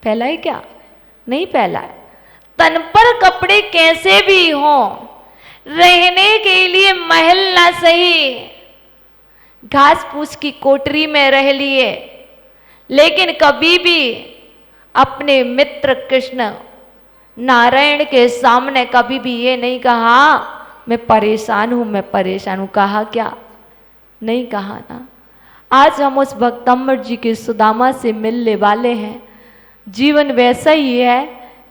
फैला है क्या? नहीं फैला है। तन पर कपड़े कैसे भी हों, रहने के लिए महल ना सही, घास फूस की कोठरी में रह लिए, लेकिन कभी भी अपने मित्र कृष्ण नारायण के सामने कभी भी ये नहीं कहा मैं परेशान हूं, मैं परेशान हूं। कहा क्या? नहीं कहा ना। आज हम उस भक्तम्बर जी के सुदामा से मिलने वाले हैं। जीवन वैसा ही है,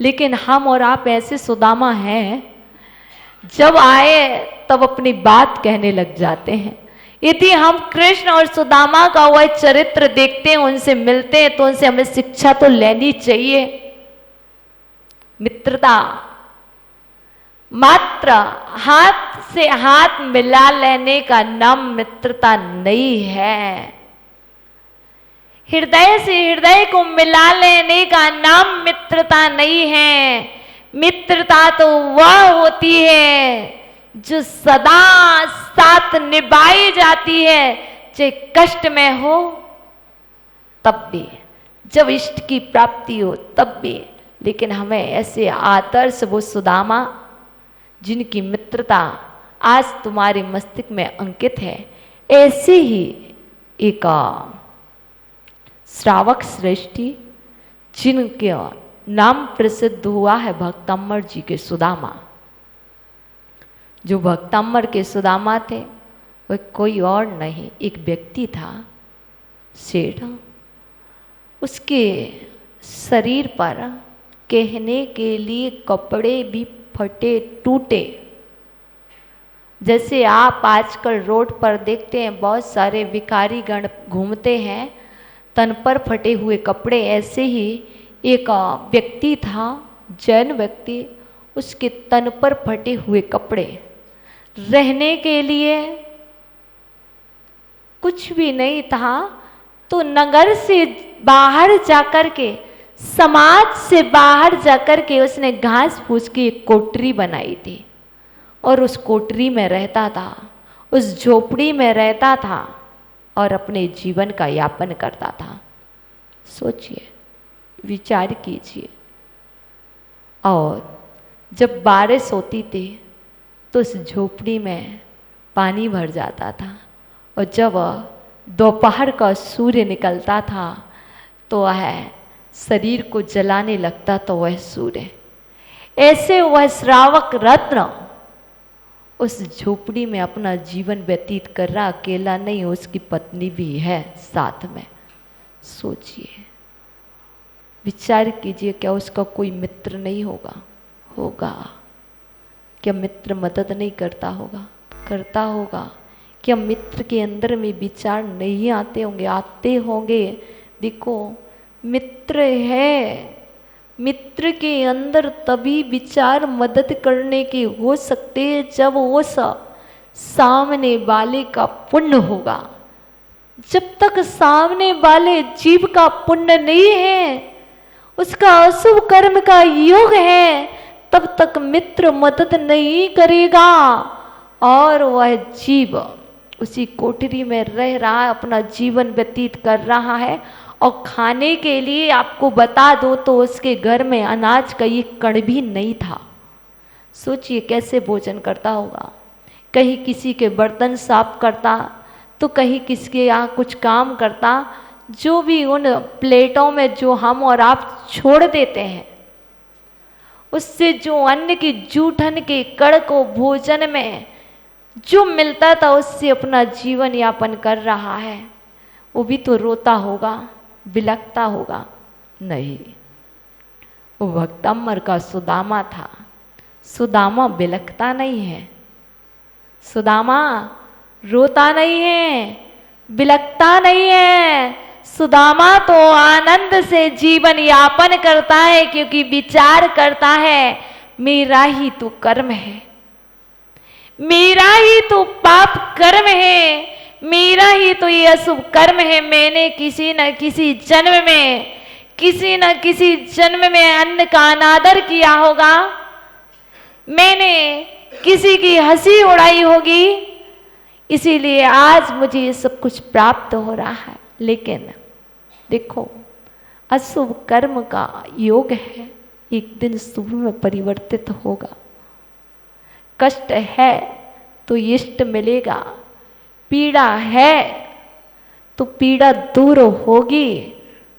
लेकिन हम और आप ऐसे सुदामा हैं, जब आए तब अपनी बात कहने लग जाते हैं। यदि हम कृष्ण और सुदामा का वह चरित्र देखते हैं, उनसे मिलते हैं, तो उनसे हमें शिक्षा तो लेनी चाहिए। मित्रता मात्र हाथ से हाथ मिला लेने का नाम मित्रता नहीं है। हृदय से हृदय को मिला लेने का नाम मित्रता नहीं है। मित्रता तो वह होती है जो सदा साथ निभाई जाती है, चाहे कष्ट में हो तब भी, जब इष्ट की प्राप्ति हो तब भी। लेकिन हमें ऐसे आदर्श वो सुदामा जिनकी मित्रता आज तुम्हारे मस्तिष्क में अंकित है, ऐसे ही एक श्रावक श्रेष्ठी जिनके नाम प्रसिद्ध हुआ है भक्तम्बर जी के सुदामा। जो भक्तम्बर के सुदामा थे वह कोई और नहीं, एक व्यक्ति था, सेठ। उसके शरीर पर कहने के लिए कपड़े भी फटे टूटे। जैसे आप आजकल रोड पर देखते हैं बहुत सारे भिखारी गण घूमते हैं तन पर फटे हुए कपड़े, ऐसे ही एक व्यक्ति था, जैन व्यक्ति, उसके तन पर फटे हुए कपड़े, रहने के लिए कुछ भी नहीं था। तो नगर से बाहर जाकर के, समाज से बाहर जाकर के उसने घास फूस की एक कोठरी बनाई थी और उस कोठरी में रहता था, उस झोपड़ी में रहता था और अपने जीवन का यापन करता था। सोचिए, विचार कीजिए। और जब बारिश होती थी तो उस झोपड़ी में पानी भर जाता था, और जब दोपहर का सूर्य निकलता था तो वह शरीर को जलाने लगता, तो वह सूर्य, ऐसे वह श्रावक रत्न उस झोपड़ी में अपना जीवन व्यतीत कर रहा। अकेला नहीं, उसकी पत्नी भी है साथ में। सोचिए, विचार कीजिए, क्या उसका कोई मित्र नहीं होगा? होगा। क्या मित्र मदद नहीं करता होगा? करता होगा। क्या मित्र के अंदर में विचार नहीं आते होंगे? आते होंगे। देखो, मित्र है, मित्र के अंदर तभी विचार मदद करने के हो सकते हैं जब वो सामने वाले का पुण्य होगा। जब तक सामने वाले जीव का पुण्य नहीं है, उसका अशुभ कर्म का योग है, तब तक मित्र मदद नहीं करेगा। और वह जीव उसी कोठरी में रह रहा है, अपना जीवन व्यतीत कर रहा है। और खाने के लिए आपको बता दो तो उसके घर में अनाज का ये कण भी नहीं था। सोचिए कैसे भोजन करता होगा। कहीं किसी के बर्तन साफ करता, तो कहीं किसके यहाँ कुछ काम करता। जो भी उन प्लेटों में जो हम और आप छोड़ देते हैं, उससे जो अन्न की जूठन के कण को भोजन में जो मिलता था, उससे अपना जीवन यापन कर रहा है। वो भी तो रोता होगा, बिलखता होगा? नहीं, वो भक्तम्बर का सुदामा था। सुदामा बिलखता नहीं है, सुदामा रोता नहीं है, बिलखता नहीं है। सुदामा तो आनंद से जीवन यापन करता है, क्योंकि विचार करता है मेरा ही तो कर्म है, मेरा ही तो पाप कर्म है, मेरा ही तो ये अशुभ कर्म है। मैंने किसी न किसी जन्म में अन्न का अनादर किया होगा, मैंने किसी की हंसी उड़ाई होगी, इसीलिए आज मुझे ये सब कुछ प्राप्त हो रहा है। लेकिन देखो, अशुभ कर्म का योग है, एक दिन शुभ में परिवर्तित होगा। कष्ट है तो इष्ट मिलेगा, पीड़ा है तो पीड़ा दूर होगी,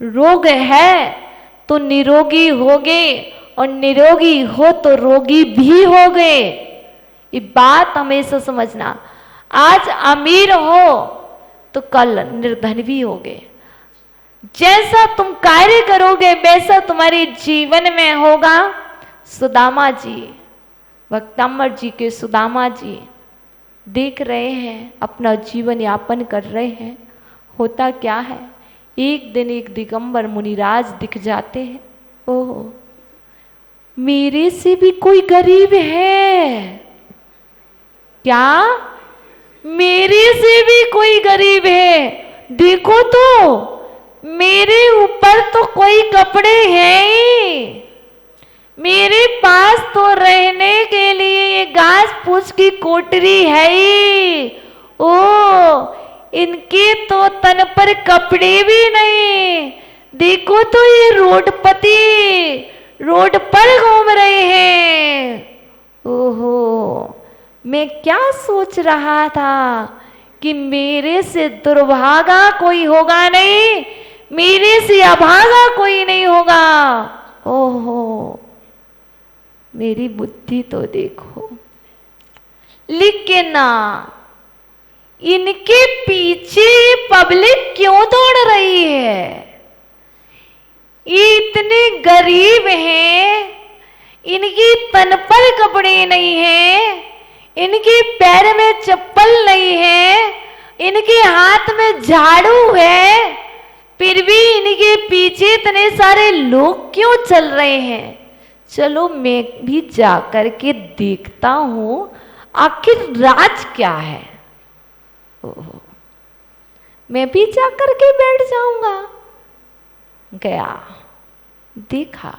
रोग है तो निरोगी होगे, और निरोगी हो तो रोगी भी होगे। ये बात हमेशा समझना। आज अमीर हो तो कल निर्धन भी होगे। जैसा तुम कार्य करोगे वैसा तुम्हारे जीवन में होगा। सुदामा जी, भक्तम्बर जी के सुदामा जी देख रहे हैं, अपना जीवन यापन कर रहे हैं। होता क्या है, एक दिन एक दिगंबर मुनिराज दिख जाते हैं। ओह, मेरे से भी कोई गरीब है क्या? मेरे से भी कोई गरीब है? देखो तो मेरे ऊपर तो कोई कपड़े हैं ही, मेरे पास तो रहने के लिए ये घास फूस की कोठरी है ही। ओ, इनके तो तन पर कपड़े भी नहीं। देखो तो ये रोडपति रोड पर घूम रहे हैं। ओहो, मैं क्या सोच रहा था कि मेरे से दुर्भागा कोई होगा नहीं, मेरे से अभागा कोई नहीं होगा। ओहो, मेरी बुद्धि तो देखो। लेकिन ना, इनके पीछे पब्लिक क्यों दौड़ रही है? ये इतने गरीब हैं, इनकी तन पर कपड़े नहीं हैं, इनके पैर में चप्पल नहीं है, इनके हाथ में झाड़ू है, फिर भी इनके पीछे इतने सारे लोग क्यों चल रहे हैं? चलो मैं भी जाकर के देखता हूं आखिर राज क्या है। ओहो, मैं भी जाकर के बैठ जाऊंगा। गया, देखा।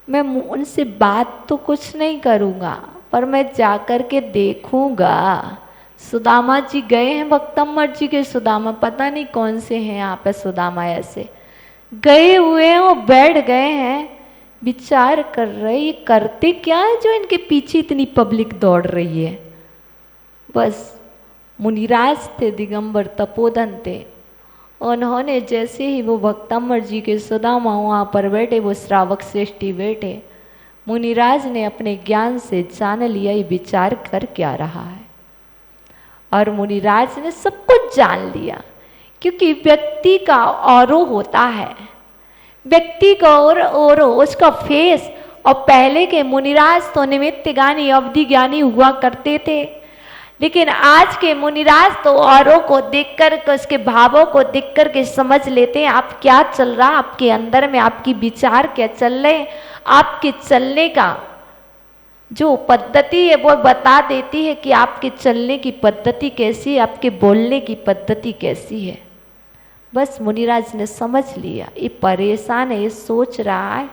मैं उनसे बात तो कुछ नहीं करूंगा, पर मैं जाकर के देखूंगा। सुदामा जी गए हैं, भक्तम्बर जी के सुदामा, पता नहीं कौन से हैं यहाँ पे सुदामा, ऐसे गए हुए हैं और बैठ गए हैं, विचार कर रहे ये करते क्या है जो इनके पीछे इतनी पब्लिक दौड़ रही है। बस मुनिराज थे, दिगंबर तपोधन थे, उन्होंने जैसे ही वो भक्तम्बर जी के सुदामा वहाँ पर बैठे, वो श्रावक श्रेष्ठी बैठे, मुनिराज ने अपने ज्ञान से जान लिया ये विचार कर क्या रहा है। और मुनिराज ने सब कुछ जान लिया, क्योंकि व्यक्ति का औरो होता है, व्यक्ति का और उसका फेस। और पहले के मुनिराज तो निमित्त ज्ञानी अवधि ज्ञानी हुआ करते थे, लेकिन आज के मुनिराज तो औरों को देखकर, उसके भावों को देखकर के समझ लेते हैं आप क्या चल रहा आपके अंदर में, आपकी विचार क्या चल रहे, आपके चलने का जो पद्धति है वो बता देती है कि आपके चलने की पद्धति कैसी है, आपके बोलने की पद्धति कैसी है। बस मुनिराज ने समझ लिया, ये परेशान है, ये सोच रहा है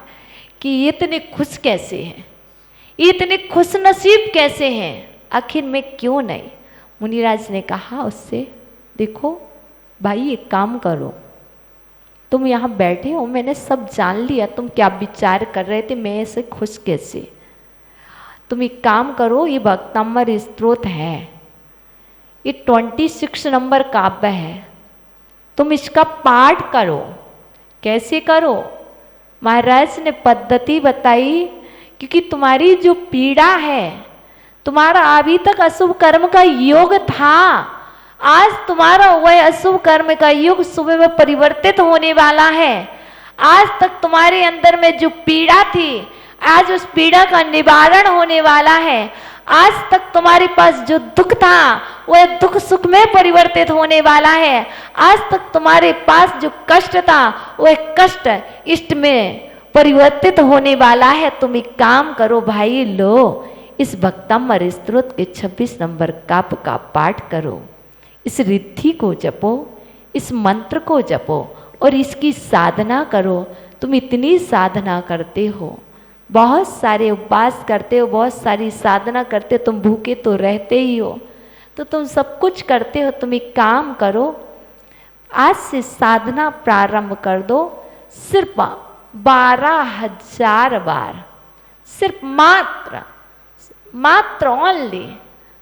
कि ये इतने खुश कैसे हैं, ये इतने खुश नसीब कैसे हैं, आखिर में क्यों नहीं। मुनिराज ने कहा उससे, देखो भाई एक काम करो, तुम यहाँ बैठे हो, मैंने सब जान लिया तुम क्या विचार कर रहे थे, मैं ऐसे खुश कैसे। तुम एक काम करो, ये भक्तम्बर स्तोत्र है, ये 26 नंबर काव्य है, तुम इसका पाठ करो। कैसे करो? महाराज ने पद्धति बताई, क्योंकि तुम्हारी जो पीड़ा है, तुम्हारा अभी तक अशुभ कर्म का योग था, आज तुम्हारा वह अशुभ कर्म का योग सुबह में परिवर्तित होने वाला है। आज तक तुम्हारे अंदर में जो पीड़ा थी, आज उस पीड़ा का निवारण होने वाला है। आज तक तुम्हारे पास जो दुख था वह दुख सुख में परिवर्तित होने वाला है। आज तक तुम्हारे पास जो कष्ट था वह कष्ट इष्ट में परिवर्तित होने वाला है। तुम एक काम करो भाई, लो इस भक्तम्बर स्तोत्र के 26 नंबर काव्य का पाठ करो, इस रिद्धि को जपो, इस मंत्र को जपो और इसकी साधना करो। तुम इतनी साधना करते हो, बहुत सारे उपवास करते हो, बहुत सारी साधना करते हो, तुम भूखे तो रहते ही हो, तो तुम सब कुछ करते हो। तुम एक काम करो, आज से साधना प्रारंभ कर दो, सिर्फ 12,000 बार, सिर्फ मात्र ओनली।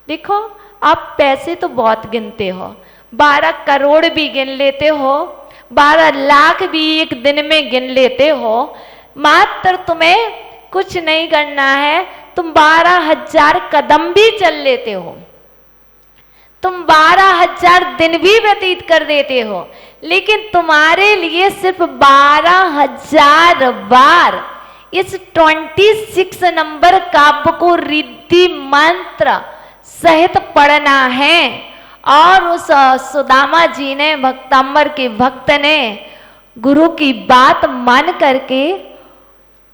देखो, आप पैसे तो बहुत गिनते हो, 12 करोड़ भी गिन लेते हो, 12 लाख भी एक दिन में गिन लेते हो। मात्र तुम्हें कुछ नहीं करना है, तुम 12,000 कदम भी चल लेते हो, तुम 12,000 दिन भी व्यतीत कर देते हो, लेकिन तुम्हारे लिए सिर्फ 12,000 बार इस 26 नंबर काव्य को रिद्धि मंत्र सहित पढ़ना है। और उस सुदामा जी ने, भक्तंबर के भक्त ने गुरु की बात मान करके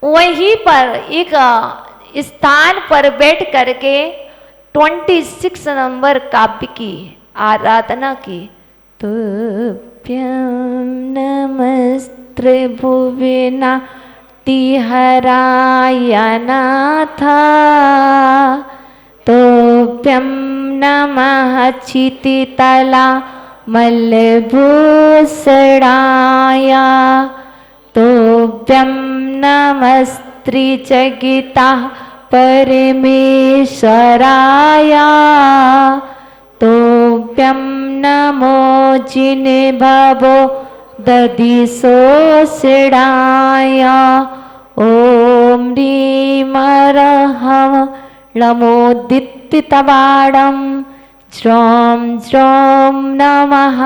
वहीं पर एक स्थान पर बैठ करके 26 नंबर काव्य की आराधना की। तुभ्यं नमस्ते भुविना तिहराय नाथ, तुभ्यं नमः क्षितितला मल्लभूषणाय, तुभ्यं नमस्त्रिजगिता परमेश्वराय, तुभ्यं नमो जिन्भवो दधिसोषणाय, ॐ ह्रीं अरहं नमोदित्तितवाडं ज्रों ज्रों नमः,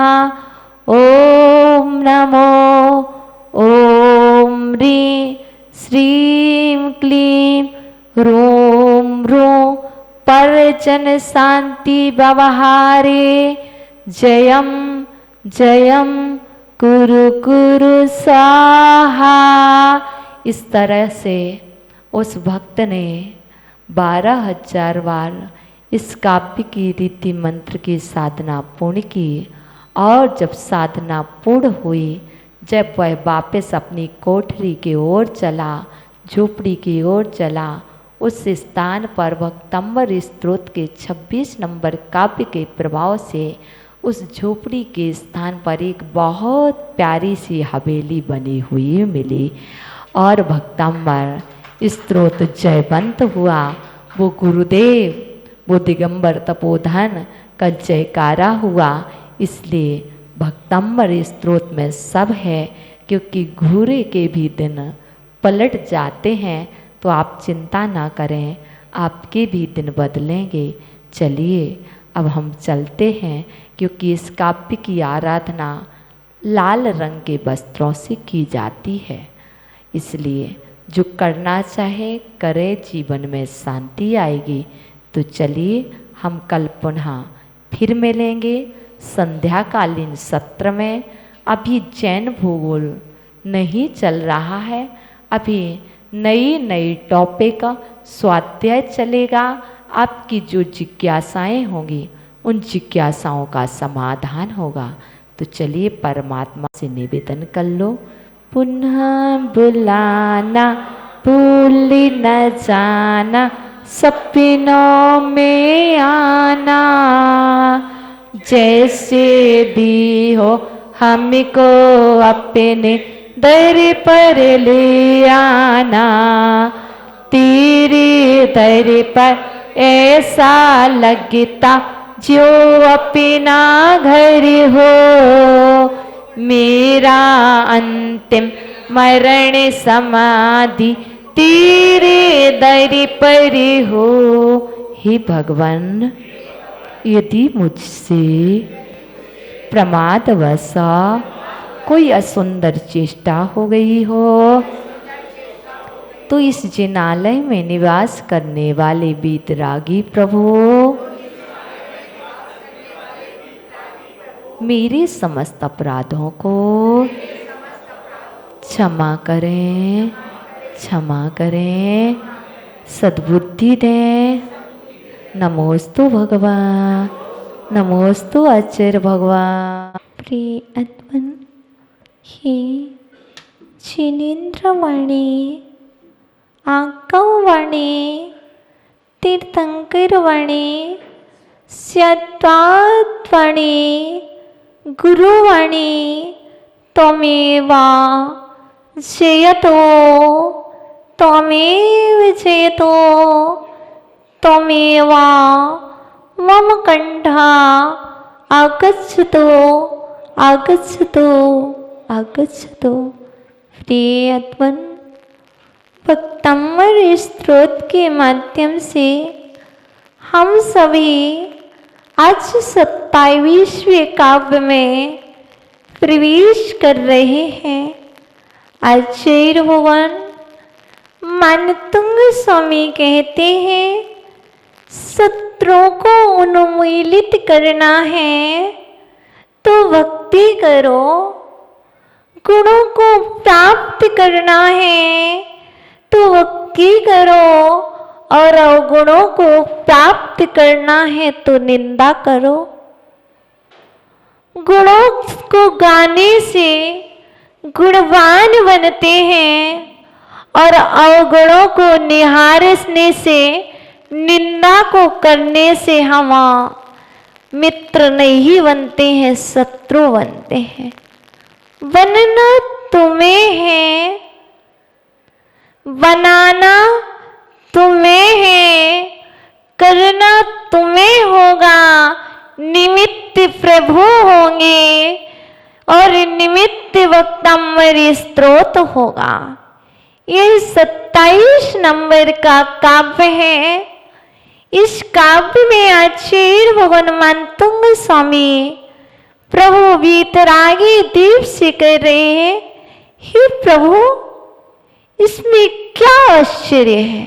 ॐ नमो ॐ ह्रीं श्रीं क्लीं ह्रूं ह्रूं पर्जन शांति व्यवहारे, जयं जयं कुरु कुरु स्वाहा। इस तरह से उस भक्त ने 12,000 बार इस काव्य की रीति मंत्र की साधना पूर्ण की। और जब साधना पूर्ण हुई, जब वह वापस अपनी कोठरी की ओर चला, झोपड़ी की ओर चला, उस स्थान पर भक्तंबर स्तोत्र के 26 नंबर काव्य के प्रभाव से उस झोपड़ी के स्थान पर एक बहुत प्यारी सी हवेली बनी हुई मिली। और भक्तंबर स्तोत्र जयवंत हुआ। वो गुरुदेव, वो दिगंबर तपोधन का जयकारा हुआ। इसलिए भक्तंबर स्तोत्र में सब है, क्योंकि घूरे के भी दिन पलट जाते हैं। तो आप चिंता ना करें, आपके भी दिन बदलेंगे। चलिए अब हम चलते हैं, क्योंकि इस काव्य की आराधना लाल रंग के वस्त्रों से की जाती है। इसलिए जो करना चाहे करे, जीवन में शांति आएगी। तो चलिए हम कल पुनः फिर मिलेंगे संध्याकालीन सत्र में। अभी जैन भूगोल नहीं चल रहा है, अभी नई नई टॉपिक स्वाध्याय चलेगा। आपकी जो जिज्ञासाएं होंगी उन जिज्ञासाओं का समाधान होगा। तो चलिए परमात्मा से निवेदन कर लो, पुनः बुलाना भूल न जाना, सपनों में आना, जैसे भी हो हमको अपने दर पर ले आना। तेरे दर पर ऐसा लगता जो अपना घर हो, मेरा अंतिम मरण समाधि तेरे दर पर हो। हे भगवान, यदि मुझसे प्रमादवश कोई असुंदर चेष्टा हो गई हो, तो इस जिनालय में निवास करने वाले वीतरागी प्रभु मेरे समस्त अपराधों को क्षमा करें, क्षमा करें, सद्बुद्धि दें। नमोस्तु भगवान, नमोस्तु आचार्य भगवान। प्रिय आत्मन, हे जिनेन्द्रवाणी, आगमवाणी, तीर्थंकरवाणी, सद्वाणी, गुरुवाणी त्वमेव जयतो त्वमेव जयतो त्वमेव मम कंठा आगच्छतु आगच्छतु आगच्छतु। प्रिय अद्वैत भक्तमृत स्त्रोत के माध्यम से हम सभी आज 27वें काव्य में प्रवेश कर रहे हैं। आचार्य भगवान मानतुंग स्वामी कहते हैं, शत्रुओं को उन्मूलित करना है तो भक्ति करो, गुणों को प्राप्त करना है तो भक्ति करो, और अवगुणों को प्राप्त करना है तो निंदा करो। गुणों को गाने से गुणवान बनते हैं और अवगुणों को निहारने से, निंदा को करने से हम मित्र नहीं बनते हैं, शत्रु बनते हैं। बनना तुम्हें है, बनाना तुम्हें है, करना तुम्हें होगा। निमित्त प्रभु होंगे और निमित्त वक्तमृत स्त्रोत होगा। यह 27 नंबर का काव्य है। इस काव्य में आचार्य भगवान मानतुंग स्वामी प्रभु वीतरागी देव से कह रहे हैं, हे प्रभु, इसमें क्या आश्चर्य है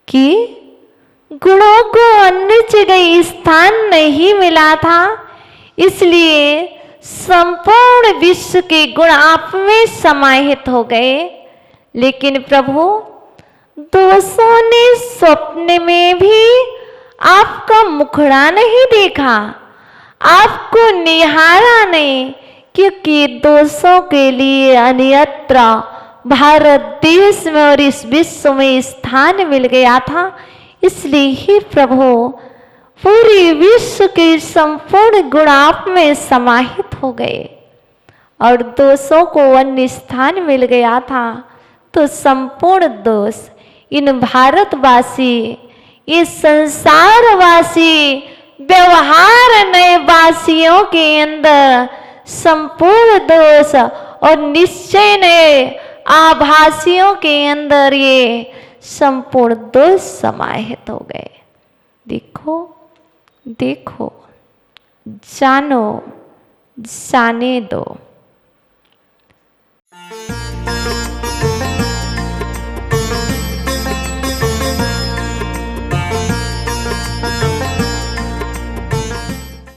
कि गुणों को अन्य जगह स्थान नहीं मिला था, इसलिए संपूर्ण विश्व के गुण आप में समाहित हो गए। लेकिन प्रभु, दोषों ने स्वप्न में भी आपका मुखड़ा नहीं देखा, आपको निहारा नहीं, क्योंकि दोषों के लिए अन्यत्र भारत देश में और इस विश्व में स्थान मिल गया था। इसलिए ही प्रभु, पूरे विश्व के संपूर्ण गुण आप में समाहित हो गए और दोषों को अन्य स्थान मिल गया था। तो संपूर्ण दोष इन भारतवासी, इस संसारवासी, व्यवहार नए वासियों के अंदर संपूर्ण दोष और निश्चय नए आभासियों के अंदर ये संपूर्ण दोष समाहित हो गए। देखो देखो, जानो, जाने दो।